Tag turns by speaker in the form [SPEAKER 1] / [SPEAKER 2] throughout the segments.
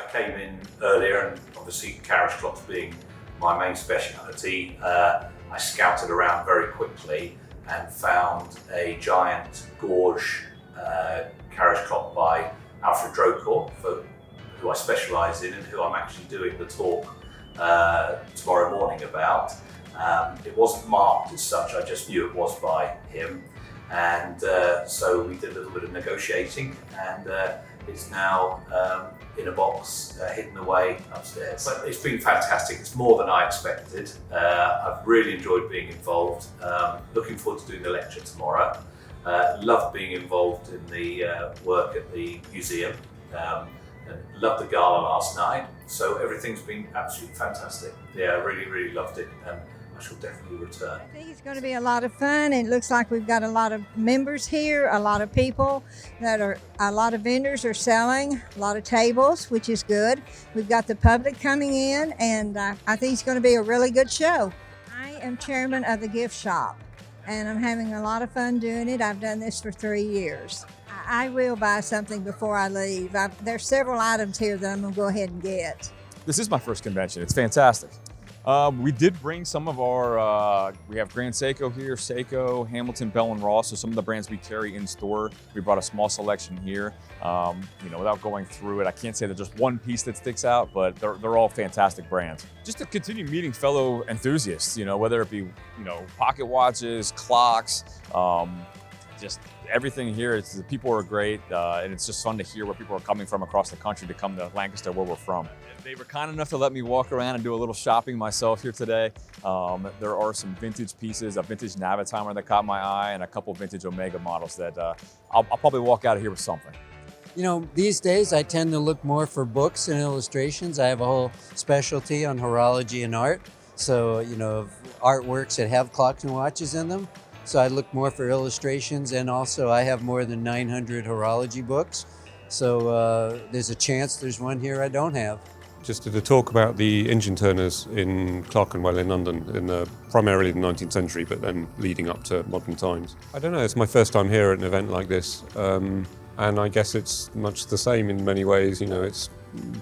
[SPEAKER 1] I came in earlier, and obviously carriage clocks being my main speciality, I scouted around very quickly and found a giant gorge carriage clock by Alfred Drocourt, who I specialise in and who I'm actually doing the talk tomorrow morning about. It wasn't marked as such, I just knew it was by him. And so we did a little bit of negotiating, and it's now in a box hidden away upstairs. But it's been fantastic. It's more than I expected. I've really enjoyed being involved. Looking forward to doing the lecture tomorrow. Loved being involved in the work at the museum. And loved the gala last night. So everything's been absolutely fantastic. Yeah, I really loved it. And I shall definitely return.
[SPEAKER 2] I think it's going to be a lot of fun. It looks like we've got a lot of members here, a lot of people a lot of vendors are selling, a lot of tables, which is good. We've got the public coming in, and I think it's going to be a really good show. I am chairman of the gift shop, and I'm having a lot of fun doing it. I've done this for 3 years. I will buy something before I leave. There's several items here that I'm going to go ahead and get.
[SPEAKER 3] This is my first convention. It's fantastic. We did bring some of our, we have Grand Seiko here, Seiko, Hamilton, Bell & Ross, so some of the brands we carry in store. We brought a small selection here. Without going through it, I can't say there's just one piece that sticks out, but they're all fantastic brands. Just to continue meeting fellow enthusiasts, whether it be, pocket watches, clocks, just everything here. The people are great, and it's just fun to hear where people are coming from across the country to come to Lancaster, where we're from. They were kind enough to let me walk around and do a little shopping myself here today. There are some vintage pieces, a vintage Navitimer that caught my eye, and a couple vintage Omega models that I'll probably walk out of here with something.
[SPEAKER 4] These days I tend to look more for books and illustrations. I have a whole specialty on horology and art. So, artworks that have clocks and watches in them. So I look more for illustrations, and also I have more than 900 horology books. So there's a chance there's one here I don't have.
[SPEAKER 5] Just did a talk about the engine turners in Clerkenwell in London in primarily the 19th century, but then leading up to modern times. I don't know, it's my first time here at an event like this, and I guess it's much the same in many ways. It's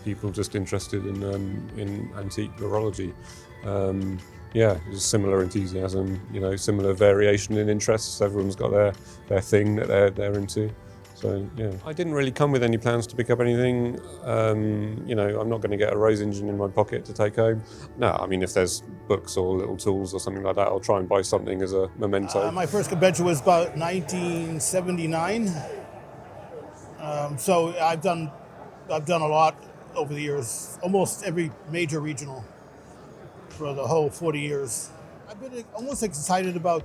[SPEAKER 5] people just interested in antique horology. There's similar enthusiasm, similar variation in interests. Everyone's got their thing that they're into. So, yeah. I didn't really come with any plans to pick up anything. I'm not going to get a Rose engine in my pocket to take home. No, I mean, if there's books or little tools or something like that, I'll try and buy something as a memento.
[SPEAKER 6] My first convention was about 1979. So I've done a lot over the years, almost every major regional for the whole 40 years. I've been almost excited about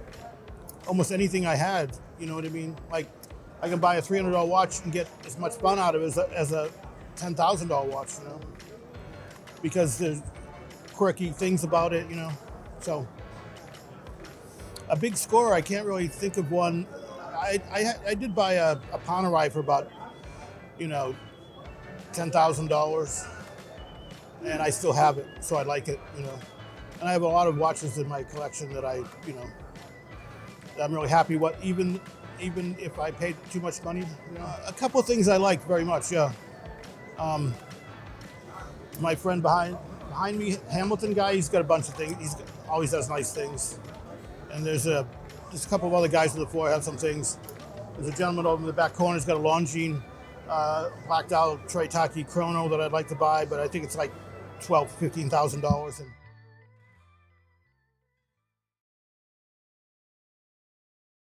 [SPEAKER 6] almost anything I had, you know what I mean? Like, I can buy a $300 watch and get as much fun out of it as a $10,000 watch, because there's quirky things about it, So, a big score, I can't really think of one. I did buy a Panerai for about, $10,000, and I still have it, so I like it, And I have a lot of watches in my collection that I'm really happy with, even if I paid too much money. A couple of things I like very much, yeah. My friend behind me, Hamilton guy, he's got a bunch of things. He always does nice things. And there's a couple of other guys on the floor have some things. There's a gentleman over in the back corner who's got a Longines Black Dial Troitaki Chrono that I'd like to buy, but I think it's like $12,000, $15,000.